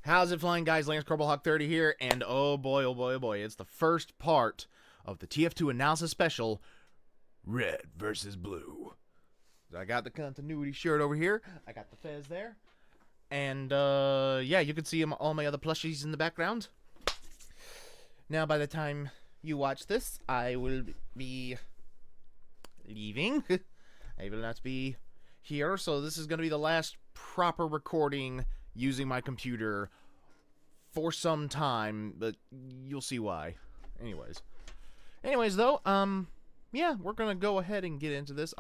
How's it flying, guys? Lance Corbalhawk 30 here, and oh boy, oh boy, oh boy, it's the first part of the TF2 analysis special, Red versus Blue. I got the continuity shirt over here, I got the fez there, and yeah, you can see all my other plushies in the background. Now, by the time you watch this, I will be leaving. I will not be here, so this is going to be the last proper recording using my computer for some time, but you'll see why. Anyways though, yeah, we're gonna go ahead and get into this.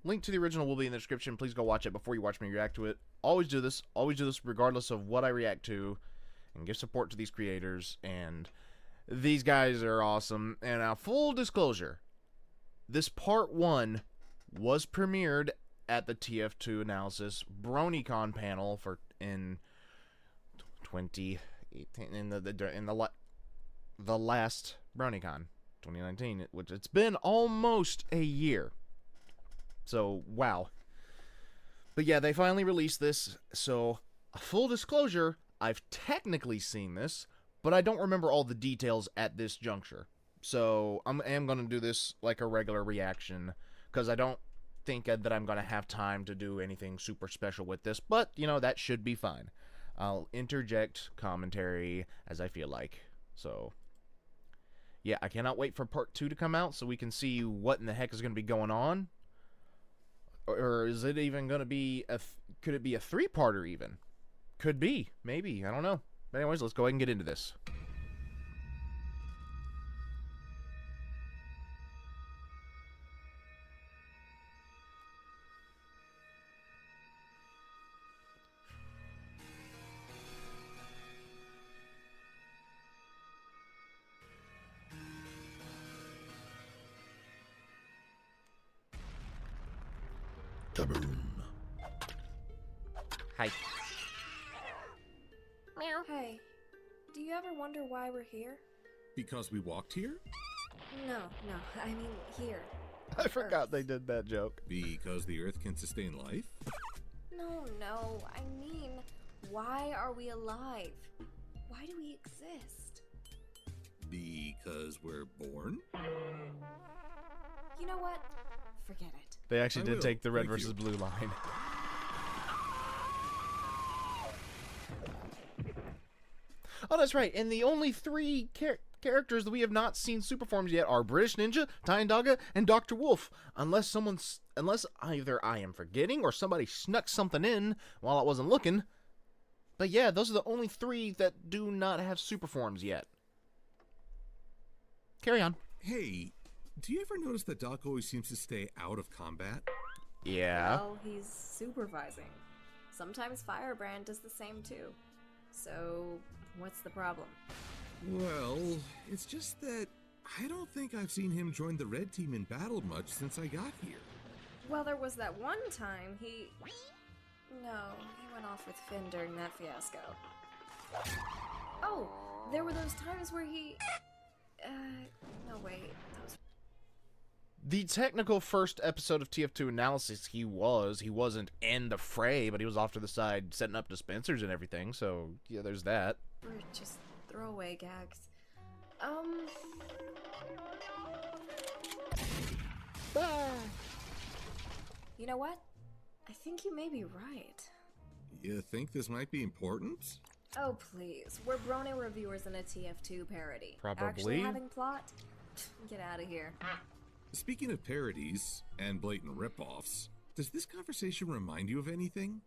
Link to the original will be in the description. Please go watch it before you watch me react to it. Always do this regardless of what I react to, and give support to these creators, and these guys are awesome. And now, full disclosure, this part 1 was premiered at the TF2 analysis BronyCon panel in 2018, in the last BronyCon 2019, which it's been almost a year. So wow. But yeah, they finally released this. So full disclosure, I've technically seen this, but I don't remember all the details at this juncture. So I am gonna do this like a regular reaction because I don't think that I'm gonna have time to do anything super special with this, but you know, that should be fine. I'll interject commentary as I feel like. So yeah, I cannot wait for part 2 to come out so we can see what in the heck is gonna be going on. Or is it even gonna be could it be a 3-parter even? Could be, maybe, I don't know. But anyways, let's go ahead and get into this. Kaboom. Hi. Meow. Hey, do you ever wonder why we're here? Because we walked here? No, I mean here. I forgot they did that joke. Because the Earth can sustain life? No, I mean, why are we alive? Why do we exist? Because we're born? You know what? Forget it. They actually did take the red Thank versus you. blue line. Oh, that's right. And the only 3 characters that we have not seen super forms yet are British Ninja, Daga, and Dr. Wolf. Unless either I am forgetting or somebody snuck something in while I wasn't looking. But yeah, those are the only 3 that do not have super forms yet. Carry on. Hey, do you ever notice that Doc always seems to stay out of combat? Yeah. Well, he's supervising. Sometimes Firebrand does the same too. So, what's the problem? Well, it's just that I don't think I've seen him join the red team in battle much since I got here. Well, there was that one time he went off with Finn during that fiasco. Oh, there were those times where he... no wait, that was... The technical first episode of TF2 analysis, he wasn't in the fray, but he was off to the side setting up dispensers and everything, so yeah, there's that. Or just throwaway gags. You know what? I think you may be right. You think this might be important? Oh please, we're Brony reviewers in a TF2 parody. Probably. Actually having plot? Get out of here. Speaking of parodies and blatant ripoffs, does this conversation remind you of anything?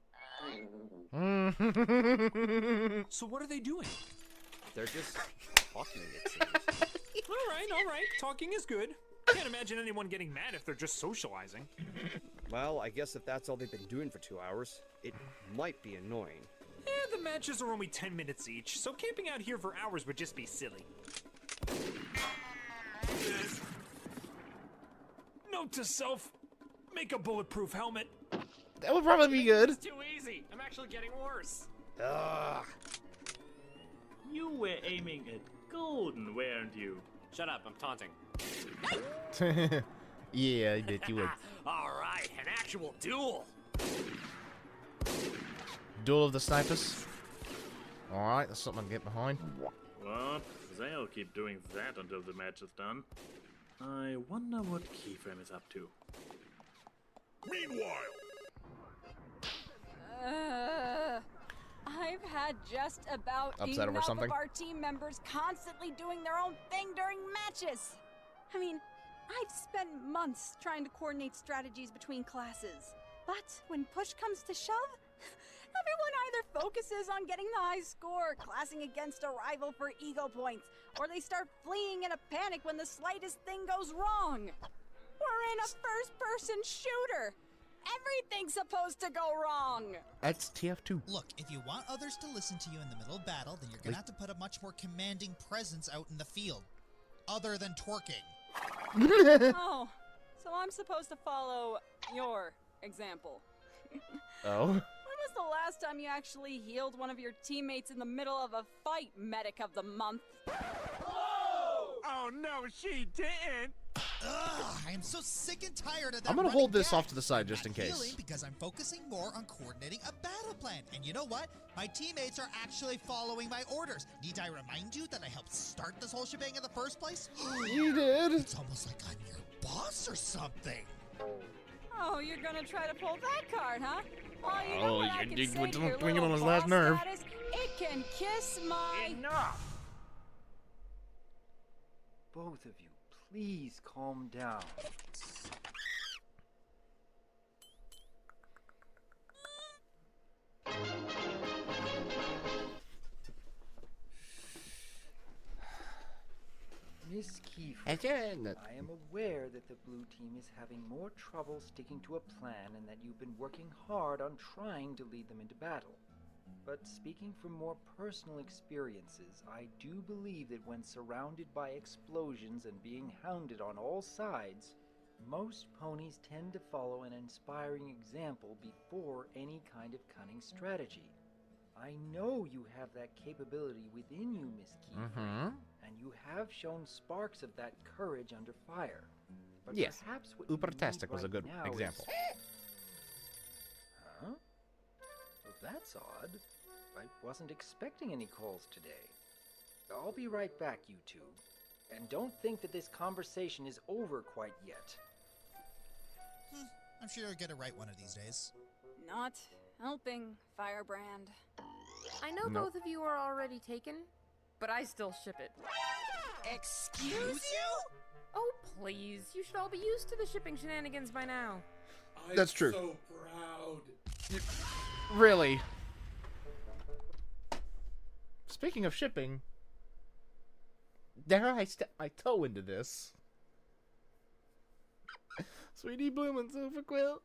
So what are they doing? They're just talking, it seems. All right. Talking is good. Can't imagine anyone getting mad if they're just socializing. Well, I guess if that's all they've been doing for 2 hours, it might be annoying. The matches are only 10 minutes each, so camping out here for hours would just be silly. Note to self, make a bulletproof helmet. That would probably be good. It's too easy. I'm actually getting worse. Ugh. You were aiming at golden, weren't you? Shut up, I'm taunting. Yeah, I bet you would. Alright, an actual duel. Duel of the Snipers. Alright, that's something I can get behind. What? They'll keep doing that until the match is done. I wonder what Keyframe is up to. Meanwhile, I've had just about Upset over enough something? of our team members constantly doing their own thing during matches. I mean, I've spent months trying to coordinate strategies between classes. But when push comes to shove, everyone either focuses on getting the high score, classing against a rival for ego points, or they start fleeing in a panic when the slightest thing goes wrong. We're in a first-person shooter. Everything's supposed to go wrong. That's TF2. Look, if you want others to listen to you in the middle of battle, then you're gonna have to put a much more commanding presence out in the field. Other than twerking. Oh, so I'm supposed to follow your example. Oh. When was the last time you actually healed one of your teammates in the middle of a fight, Medic of the Month? Oh no, she didn't! Ugh, I am so sick and tired of that. I'm gonna running hold this gag. off to the side I'm just not in case. healing because I'm focusing more on coordinating a battle plan. And you know what? My teammates are actually following my orders. Need I remind you that I helped start this whole shebang in the first place? You did. It's almost like I'm your boss or something. Oh, you're gonna try to pull that card, huh? Well, you know Oh, what I you can did say with to the your swinging little on his last boss nerve. status? It can kiss my... Enough! Both of you, please calm down. Miss Kiefer, I am aware that the blue team is having more trouble sticking to a plan and that you've been working hard on trying to lead them into battle. But speaking from more personal experiences, I do believe that when surrounded by explosions and being hounded on all sides, most ponies tend to follow an inspiring example before any kind of cunning strategy. I know you have that capability within you, Miss Kiefer, and you have shown sparks of that courage under fire. But Yes, perhaps what you Ubertastic need was a right good now example. Huh? Well, that's odd. I wasn't expecting any calls today. I'll be right back, you two. And don't think that this conversation is over quite yet. I'm sure you'll get it right one of these days. Not helping, Firebrand. I know both of you are already taken, but I still ship it. Excuse you? Oh, please. You should all be used to the shipping shenanigans by now. That's true. So proud. Really? Speaking of shipping, dare I step my toe into this? Sweetie Bloom and Super Quill.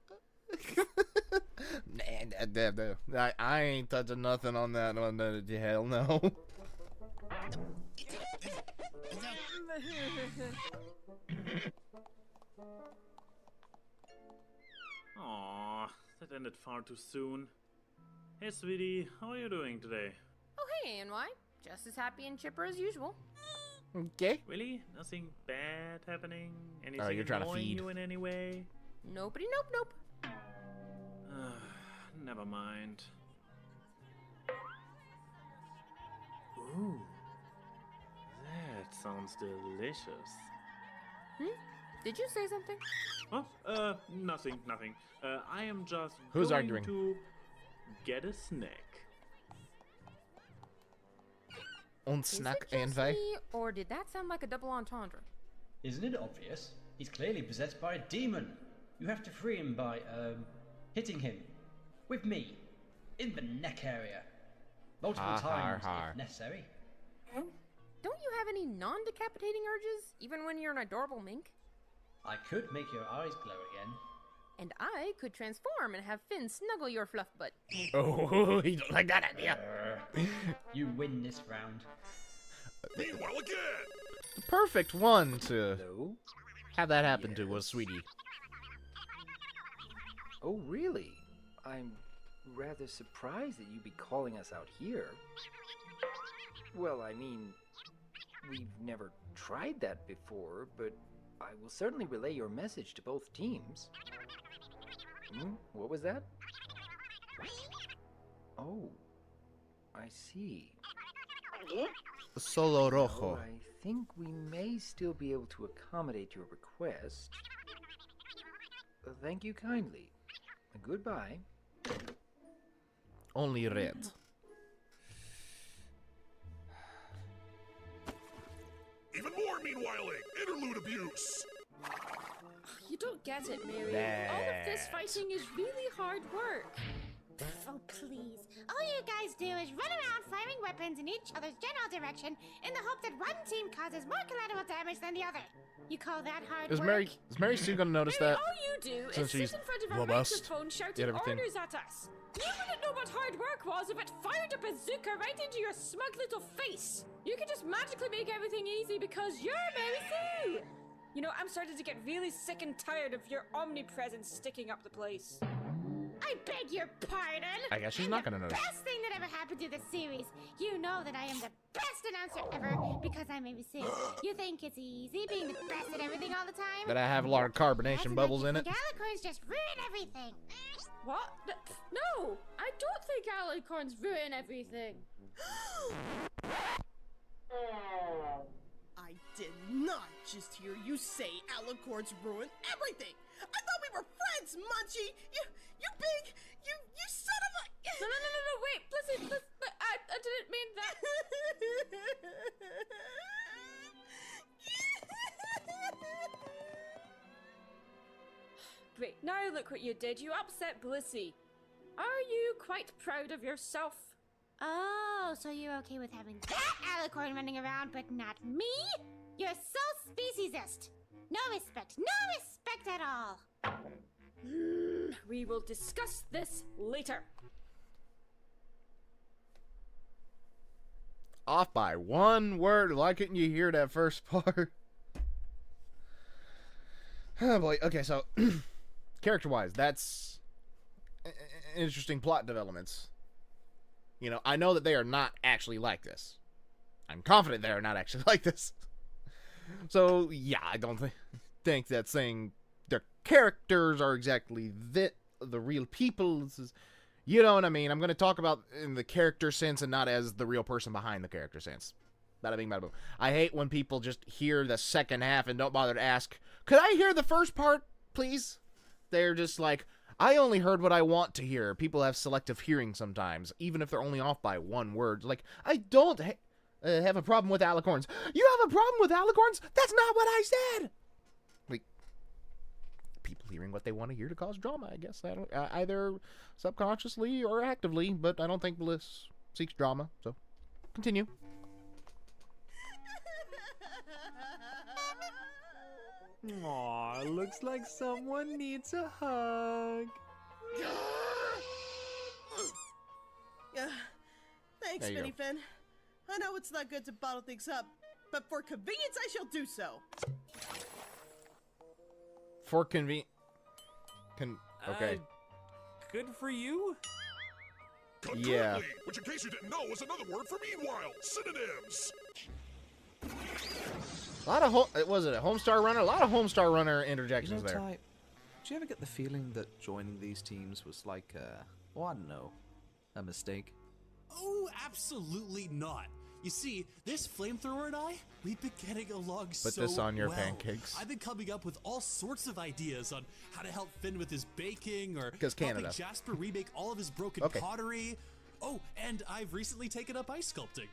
Nah, I ain't touching nothing on that one. Hell no. Aww, that ended far too soon. Hey, sweetie, how are you doing today? Oh, hey, NY. Just as happy and chipper as usual. Okay. Really? Nothing bad happening? Anything you're trying to annoying feed. you in any way? Nopey, nope. Never mind. Ooh, that sounds delicious. Did you say something? Oh, nothing. I am just Who's going arguing? to get a snack. On Is snack it just NV. me, or did that sound like a double entendre? Isn't it obvious? He's clearly possessed by a demon. You have to free him by, hitting him. With me. In the neck area. Multiple times, if necessary. Don't you have any non-decapitating urges, even when you're an adorable mink? I could make your eyes glow again. And I could transform and have Finn snuggle your fluff butt. Oh, he don't like that idea. You win this round. Meanwhile again! The perfect one to Hello? have that happen to was Sweetie. Oh, really? I'm rather surprised that you'd be calling us out here. Well, I mean, we've never tried that before, but I will certainly relay your message to both teams. What was that? Oh. I see. Solo Well, rojo. I think we may still be able to accommodate your request. Thank you kindly. Goodbye. Only red. Even more meanwhiling! Interlude abuse! You don't get it, Mary. Nah. All of this fighting is really hard work. Oh, please. All you guys do is run around firing weapons in each other's general direction in the hope that one team causes more collateral damage than the other. You call that hard Is work? Mary Sue gonna notice Mary, that? all you do Since is she's sit in front of a robust, microphone shouting did everything. orders at us. You wouldn't know what hard work was if it fired a bazooka right into your smug little face. You could just magically make everything easy because you're Mary Sue. You know, I'm starting to get really sick and tired of your omnipresence sticking up the place. I beg your pardon. I guess she's not gonna notice. Best thing that ever happened to the series. You know that I am the best announcer ever because I'm Mary Sue. You think it's easy being the best at everything all the time? That I have a lot of carbonation bubbles in it. Alicorns just ruin everything. What? No, I don't think alicorns ruin everything. I did not just hear you say alicorns ruin everything. I thought we were friends, Munchie. You big, you son of a. No, wait, listen, I didn't mean that. Great, now look what you did. You upset Blissey. Are you quite proud of yourself? Oh, so you're okay with having that alicorn running around, but not me? You're so speciesist. No respect at all. We will discuss this later. Off by one word. Why couldn't you hear that first part? Oh boy. Okay, so character-wise, that's interesting plot developments. You know, I know that they are not actually like this. I'm confident they are not actually like this. So, yeah, I don't think that saying their characters are exactly the real people. This is, you know what I mean? I'm going to talk about in the character sense and not as the real person behind the character sense. Bada bing, bada boom. I hate when people just hear the second half and don't bother to ask, could I hear the first part, please? They're just like, I only heard what I want to hear. People have selective hearing sometimes, even if they're only off by one word. Like, I don't have a problem with alicorns. You have a problem with alicorns? That's not what I said! Like, people hearing what they want to hear to cause drama, I guess. I don't, either subconsciously or actively, but I don't think Bliss seeks drama, so continue. Aw, looks like someone needs a hug. Thanks, There you go. Minifin. I know it's not good to bottle things up, but for convenience I shall do so. For okay. Good for you? Yeah. Concurrently, which in case you didn't know was another word for meanwhile. Synonyms. A lot of was it a Homestar Runner? A lot of Homestar Runner interjections there. Ty, do you ever get the feeling that joining these teams was like well, I don't know, a mistake? Oh, absolutely not. You see, this flamethrower and we've been getting along Put so this on your well. pancakes. I've been coming up with all sorts of ideas on how to help Finn with his baking or 'Cause Canada. helping Jasper remake all of his broken Okay. pottery. Oh, and I've recently taken up ice sculpting.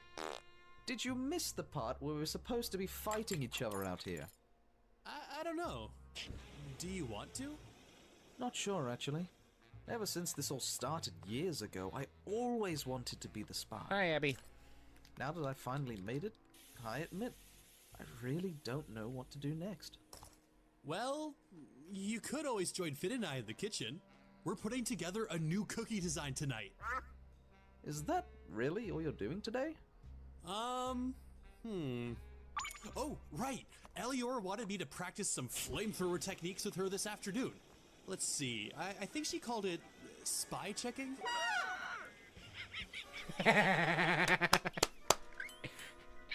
Did you miss the part where we were supposed to be fighting each other out here? I don't know. Do you want to? Not sure, actually. Ever since this all started years ago, I always wanted to be the spy. Hi, Abby. Now that I finally made it, I admit, I really don't know what to do next. Well, you could always join Finn and I in the kitchen. We're putting together a new cookie design tonight. Is that really all you're doing today? Oh, right. Elior wanted me to practice some flamethrower techniques with her this afternoon. Let's see. I think she called it spy checking.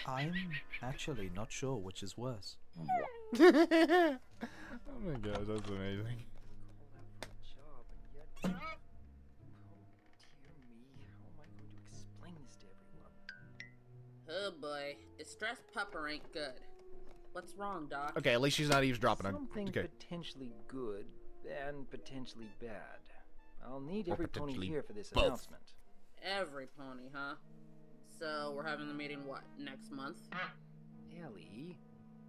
I'm actually not sure which is worse. Oh my gosh, that's amazing. Dear me, how am I going to explain this Oh boy, distressed pupper ain't good. What's wrong, Doc? Okay, at least she's not eavesdropping. Something Okay. potentially good and potentially bad. I'll need Or every pony potentially here for this both. announcement. Every pony, huh? So we're having the meeting, what, next month? Ellie?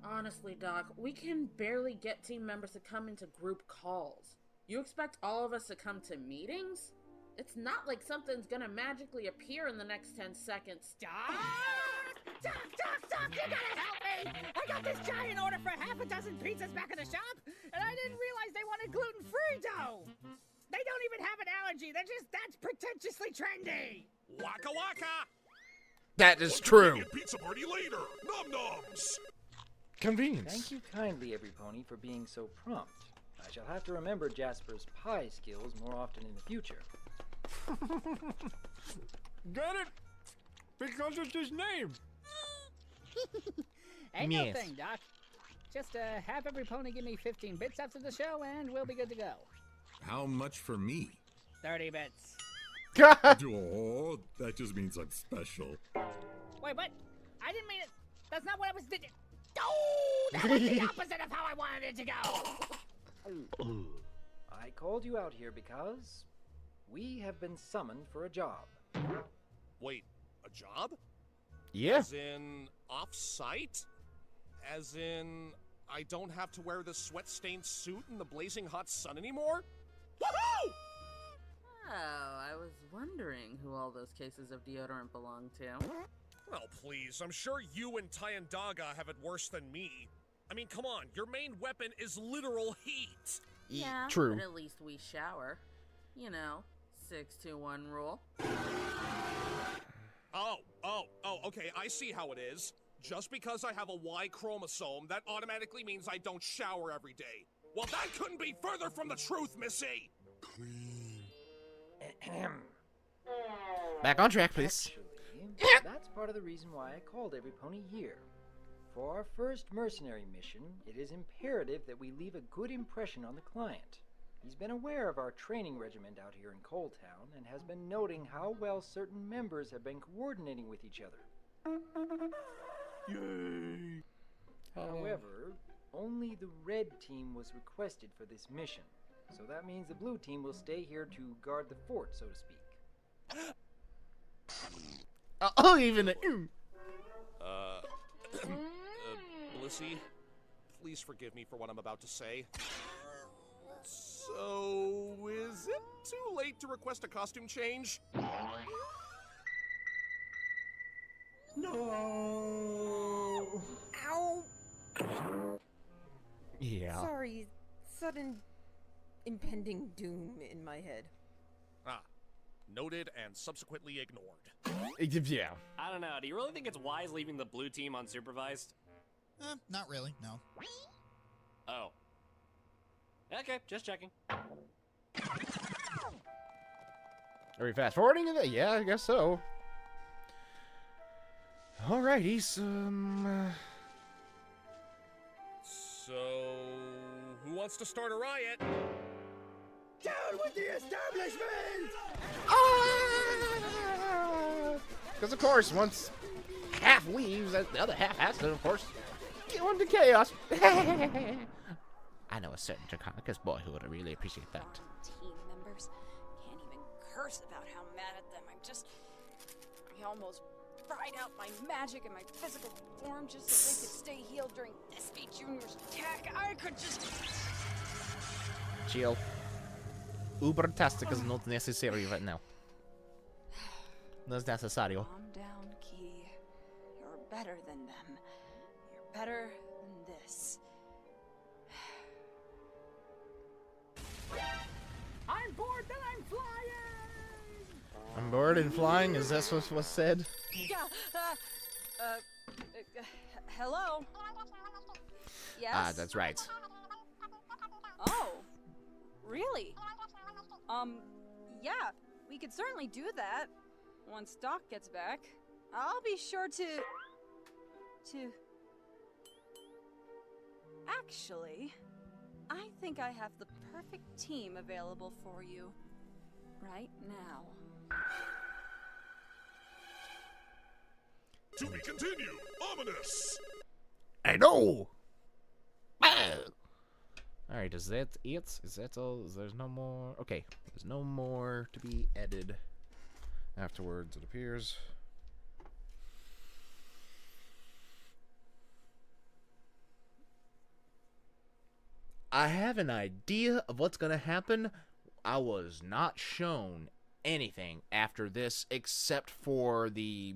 Honestly, Doc, we can barely get team members to come into group calls. You expect all of us to come to meetings? It's not like something's gonna magically appear in the next 10 seconds. Doc, you gotta help me! I got this giant order for half a dozen pizzas back in the shop, and I didn't realize they wanted gluten-free dough! They don't even have an allergy, that's pretentiously trendy! Waka waka! That is true. Pizza party later! Nom noms! Convenience. Thank you kindly, every pony, for being so prompt. I shall have to remember Jasper's pie skills more often in the future. Get it? Because it's his name. Ain't Yes. no thing, Doc. Just have every pony give me 15 bits after the show, and we'll be good to go. How much for me? 30 bits. Oh, that just means I'm special. Wait, what? I didn't mean it. That's not what I was thinking. Oh, that was the opposite of how I wanted it to go. I called you out here because we have been summoned for a job. Wait, a job? Yeah. As in off-site? As in I don't have to wear the sweat-stained suit in the blazing hot sun anymore? Woohoo! Oh, I was wondering who all those cases of deodorant belong to. Oh, please, I'm sure you and Tyandaga have it worse than me. I mean, come on, your main weapon is literal heat. Yeah, true. but at least we shower. You know, 6-2-1 rule. Okay, I see how it is. Just because I have a Y chromosome, that automatically means I don't shower every day. Well, that couldn't be further from the truth, Missy! Back on track, please. Actually, that's part of the reason why I called every pony here. For our first mercenary mission, it is imperative that we leave a good impression on the client. He's been aware of our training regiment out here in Coal Town and has been noting how well certain members have been coordinating with each other. Yay! However, only the red team was requested for this mission, so that means the blue team will stay here to guard the fort, so to speak. Even Blissey, please forgive me for what I'm about to say. So, is it too late to request a costume change? No. Ow. Yeah. Sorry, sudden impending doom in my head. Ah, noted and subsequently ignored. Yeah. I don't know. Do you really think it's wise leaving the blue team unsupervised? Not really, no. Oh. Okay, just checking. Are we fast forwarding it? Yeah, I guess so. Alrighty, So, who wants to start a riot? Down with the establishment! Because of course, once half leaves, the other half has to, of course, go into chaos. I know a certain Draconicus boy who would really appreciate that. Team members can't even curse about how mad at them. I almost fried out my magic and my physical form just so they could stay healed during SB Junior's attack. I could just... Chill. Uber-tastic is not necessary right now. Not necessary. Calm down, Key. You're better than them. You're better than this. I'm bored that I'm flying! I'm bored and flying. Is that what was said? Yeah, hello? Yes? Ah, that's right. Oh, really? Yeah, we could certainly do that. Once Doc gets back. I'll be sure to... Actually, I think I have the perfect team available for you. Right now. To be continued. Ominous. I know. Alright, is that it? Is that all? There's no more? Okay, there's no more to be added afterwards, it appears. I have an idea of what's going to happen. I was not shown anything after this except for the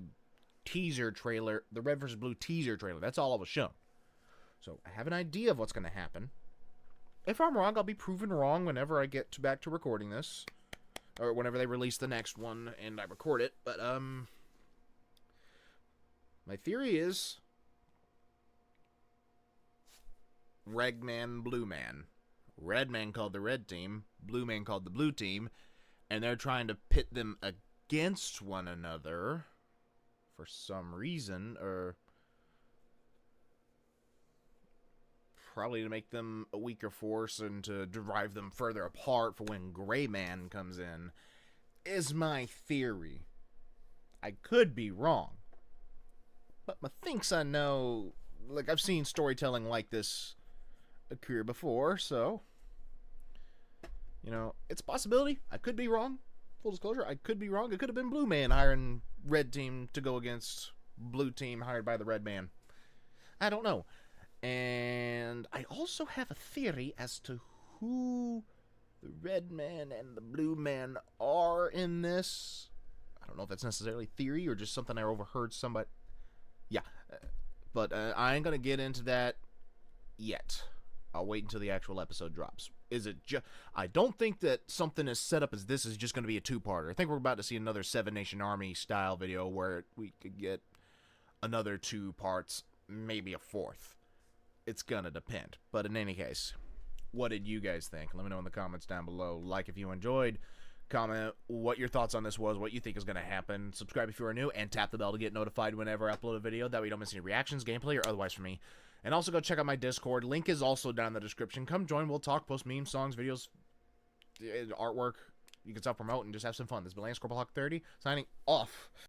teaser trailer, the Red vs. Blue teaser trailer. That's all I was shown. So I have an idea of what's going to happen. If I'm wrong, I'll be proven wrong whenever I get back to recording this. Or whenever they release the next one and I record it. But, my theory is Red Man, Blue Man. Red Man called the red team, Blue Man called the blue team, and they're trying to pit them against one another for some reason, or probably to make them a weaker force and to drive them further apart for when Gray Man comes in, is my theory. I could be wrong, but methinks I know, like, I've seen storytelling like this occur before, so, you know, it's a possibility. I could be wrong. Full disclosure, I could be wrong. It could have been Blue Man hiring Red Team to go against Blue Team hired by the Red Man. I don't know. And I also have a theory as to who the Red Man and the Blue Man are in this. I don't know if that's necessarily theory or just something I overheard somebody. Yeah, but I ain't gonna get into that yet. I'll wait until the actual episode drops. Is it just... I don't think that something as set up as this is just going to be a two-parter. I think we're about to see another Seven Nation Army style video where we could get another 2 parts, maybe a 4th. It's gonna depend. But in any case, what did you guys think? Let me know in the comments down below. Like if you enjoyed. Comment what your thoughts on this was, what you think is going to happen. Subscribe if you are new, and tap the bell to get notified whenever I upload a video. That way you don't miss any reactions, gameplay, or otherwise from me. And also go check out my Discord. Link is also down in the description. Come join. We'll talk, post memes, songs, videos, artwork. You can self-promote and just have some fun. This has been Lance Hawk 30 signing off.